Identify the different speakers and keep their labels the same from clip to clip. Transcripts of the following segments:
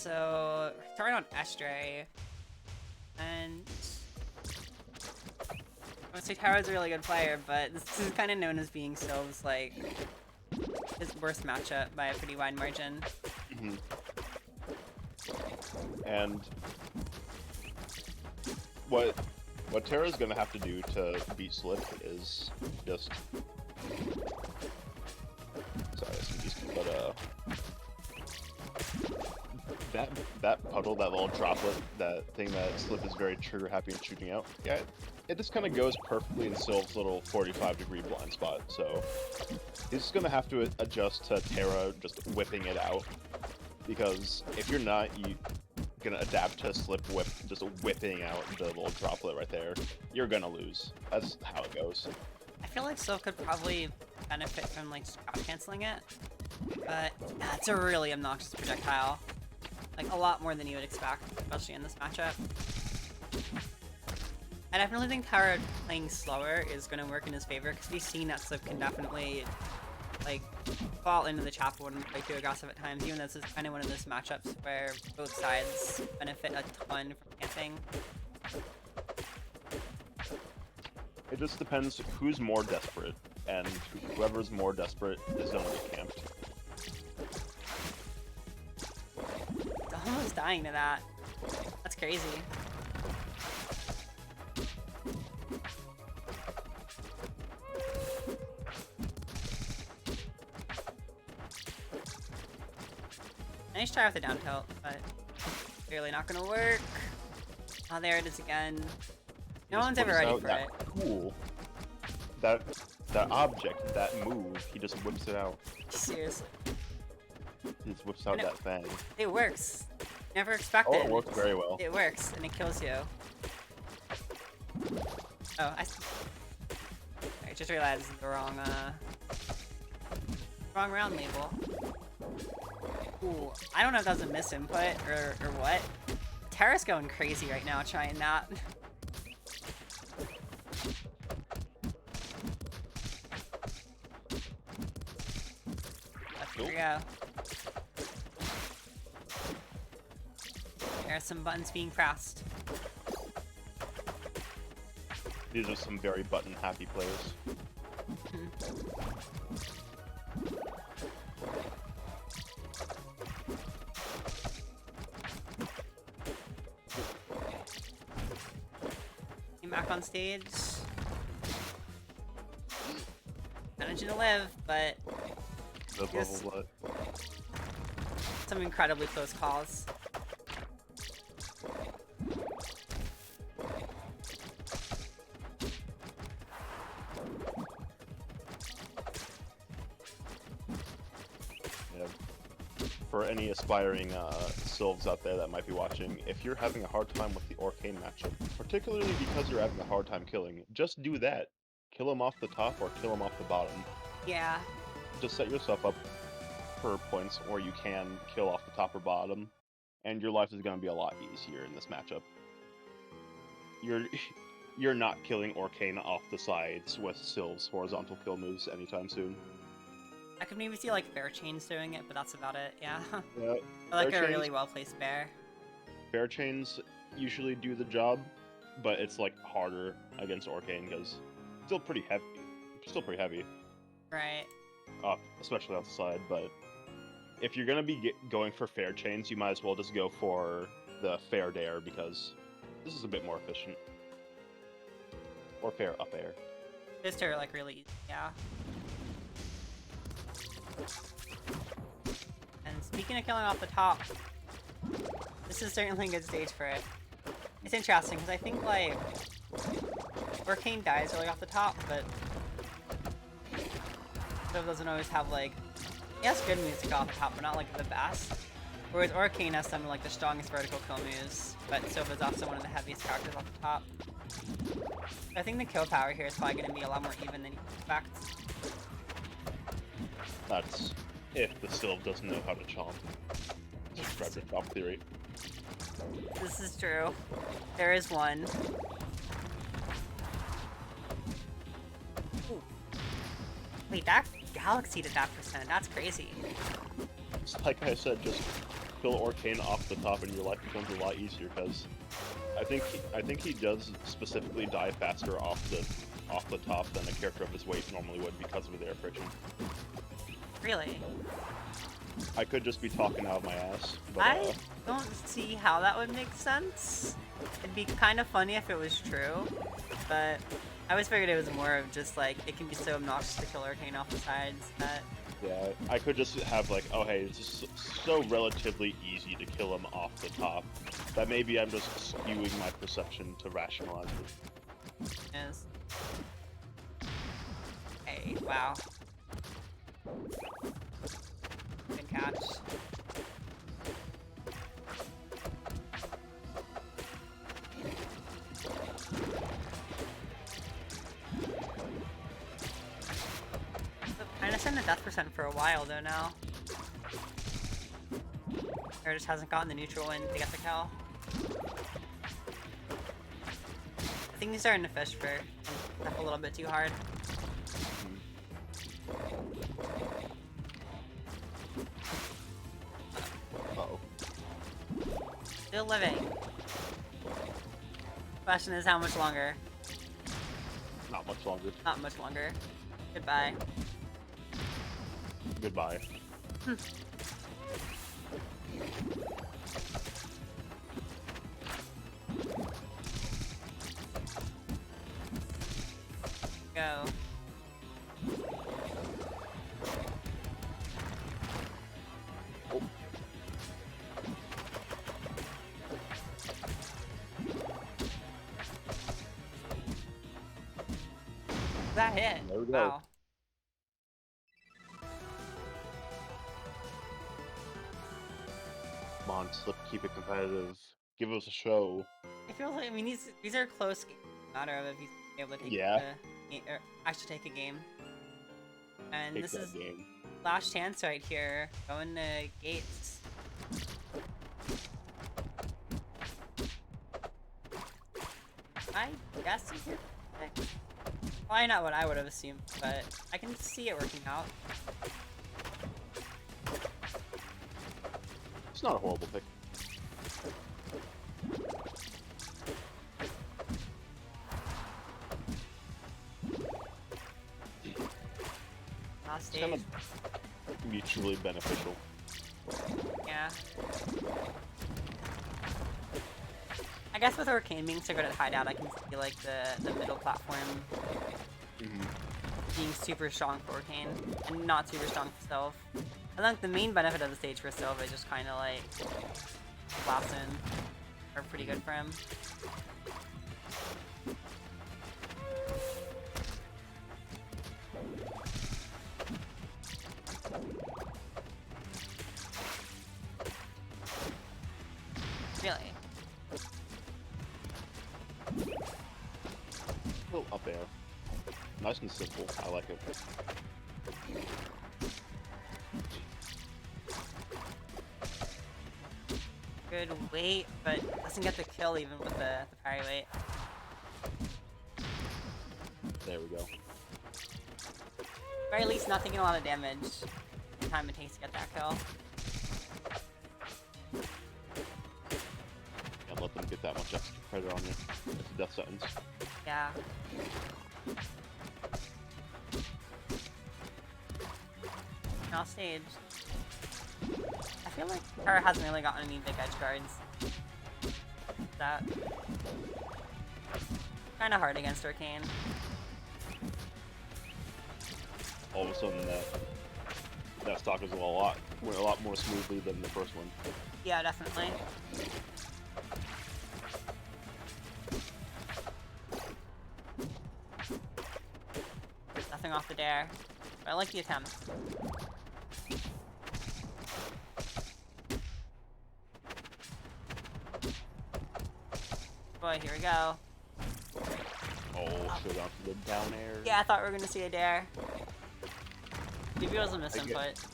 Speaker 1: So, starting on Estray, and I would say Terra's a really good player, but this is kind of known as being Sylv's, like, his worst matchup by a pretty wide margin.
Speaker 2: Mm-hmm. And what Terra's gonna have to do to beat Slip is just that puddle, that little droplet, that thing that Slip is very trigger happy in shooting out. Yeah, it just kind of goes perfectly in Sylv's little 45-degree blind spot. So he's just gonna have to adjust to Terra just whipping it out, because if you're not, gonna adapt to Slip whip, just whipping out the little droplet right there, you're gonna lose. That's how it goes.
Speaker 1: I feel like Sylv could probably benefit from, like, crouch canceling it, but it's a really obnoxious projectile. Like, a lot more than you would expect, especially in this matchup. I definitely think Terra playing slower is going to work in his favor, because we've seen that Slip can definitely, like, fall into the chapel and play too aggressive at times, even though this is kind of one of those matchups where both sides benefit a ton from camping.
Speaker 2: It just depends who's more desperate, and whoever's more desperate is gonna get camped.
Speaker 1: It's almost dying to that. That's crazy. Nice try with the down tilt, but clearly not gonna work. Oh, there it is again. No one's ever ready for it.
Speaker 2: Cool. That object, that move, he just whips it out.
Speaker 1: Seriously.
Speaker 2: He just whips out that fang.
Speaker 1: It works. Never expected.
Speaker 2: Oh, it works very well.
Speaker 1: It works, and it kills you. Oh, I just realized this is the wrong round label. Ooh, I don't know if that was a misinput or what. Terra's going crazy right now trying that. Here we go. There are some buttons being pressed.
Speaker 2: These are some very button-happy players.
Speaker 1: Came back on stage. Managing to live, but some incredibly close calls.
Speaker 2: Yeah. For any aspiring Sylvs out there that might be watching, if you're having a hard time with the Orcane matchup, particularly because you're having a hard time killing, just do that. Kill him off the top or kill him off the bottom.
Speaker 1: Yeah.
Speaker 2: Just set yourself up for points where you can kill off the top or bottom, and your life is going to be a lot easier in this matchup. You're not killing Orcane off the sides with Sylv's horizontal kill moves anytime soon.
Speaker 1: I could maybe see, like, Fair Chains doing it, but that's about it, yeah.
Speaker 2: Yeah,
Speaker 1: Or, like, a really well-placed bear.
Speaker 2: Fair Chains usually do the job, but it's, like, harder against Orcane because it's still pretty heavy.
Speaker 1: Right.
Speaker 2: Especially off the side, but if you're gonna be going for Fair Chains, you might as well just go for the Fair Dare, because this is a bit more efficient. Or Fair Up Air.
Speaker 1: This turret, like, really easy, yeah. And speaking of killing off the top, this is certainly a good stage for it. It's interesting, because I think, like, Orcane dies early off the top, but Sylv doesn't always have, like, he has good moves to go off the top, but not, like, the best. Whereas Orcane has some of, like, the strongest vertical kill moves, but Sylv is also one of the heaviest characters off the top. I think the kill power here is probably going to be a lot more even than you expect.
Speaker 2: That's if the Sylv doesn't know how to chomp. Subscribe to Chomp Theory.
Speaker 1: This is true. There is one. Ooh. Wait, that Galaxy did that percent. That's crazy.
Speaker 2: Like I said, just kill Orcane off the top, and your life becomes a lot easier. Because I think he does specifically die faster off the top than a character of his weight normally would because of the air friction.
Speaker 1: Really?
Speaker 2: I could just be talking out of my ass. But,
Speaker 1: I don't see how that would make sense. It'd be kind of funny if it was true, but I always figured it was more of just like it can be so obnoxious to kill Orcane off the sides that.
Speaker 2: yeah, I could just have like, oh hey, it's just so relatively easy to kill him off the top that maybe I'm just skewing my perception to rationalize it.
Speaker 1: Is. Hey, wow. Good catch. I understand the death percent for a while though now. Or just hasn't gotten the neutral win to get the kill. I think he's starting to fish for stuff a little bit too hard.
Speaker 2: Uh-oh.
Speaker 1: Still living. Question is how much longer?
Speaker 2: Not much longer.
Speaker 1: Not much longer. Goodbye.
Speaker 2: Goodbye.
Speaker 1: Go.
Speaker 2: Oh.
Speaker 1: That hit.
Speaker 2: There we go.
Speaker 1: Wow.
Speaker 2: Come on, Slip, keep it competitive. Give us a show.
Speaker 1: I feel like, I mean, these are close games. Matter of if he's able to take
Speaker 2: Yeah.
Speaker 1: or actually take a game. And
Speaker 2: Take
Speaker 1: this
Speaker 2: that
Speaker 1: is
Speaker 2: game.
Speaker 1: last chance right here. Going to gates. I guess he's here. Probably not what I would have assumed, but I can see it working out.
Speaker 2: It's not a horrible pick.
Speaker 1: Last
Speaker 2: It's
Speaker 1: stage.
Speaker 2: kind of mutually beneficial.
Speaker 1: Yeah. I guess with Orcane being so good at hideout, I can see like the middle platform being super strong for Orcane and not super strong for Sylv. I think the main benefit of the stage for Sylv is just kind of like blasts in are pretty good for him. Really?
Speaker 2: Little up air. Nice and simple. I like it.
Speaker 1: Good weight, but doesn't get the kill even with the parry weight.
Speaker 2: There we go.
Speaker 1: Or at least not taking a lot of damage the time it takes to get that kill.
Speaker 2: Can't let them get that much extra credit on you. It's a death sentence.
Speaker 1: Yeah. Now stage. I feel like Terra hasn't really gotten any big edge guards. That kind of hard against Orcane.
Speaker 2: All of a sudden, that stock is went a lot more smoothly than the first one.
Speaker 1: Yeah, definitely. Nothing off the dare, but I like the attempt. Boy, here we go.
Speaker 2: Oh, shit, onto the down air.
Speaker 1: Yeah, I thought we were gonna see a dare. Maybe it was a
Speaker 2: get-
Speaker 1: misinput.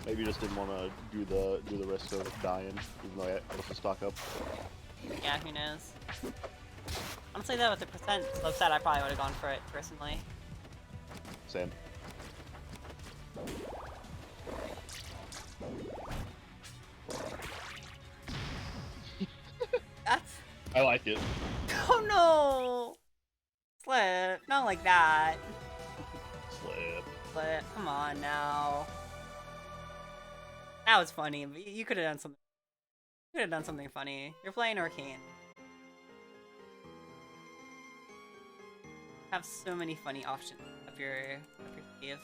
Speaker 2: Maybe you just didn't want to do the risk of dying, even though I put the stock up.
Speaker 1: Yeah, who knows? Honestly though, with the percent slope set, I probably would have gone for it, personally.
Speaker 2: Same. I like it.
Speaker 1: Oh no! Slip, not like that.
Speaker 2: Slip.
Speaker 1: Slip, come on now. That was funny, but you could have done something. You could have done something funny. You're playing Orcane. Have so many funny options up your sleeve.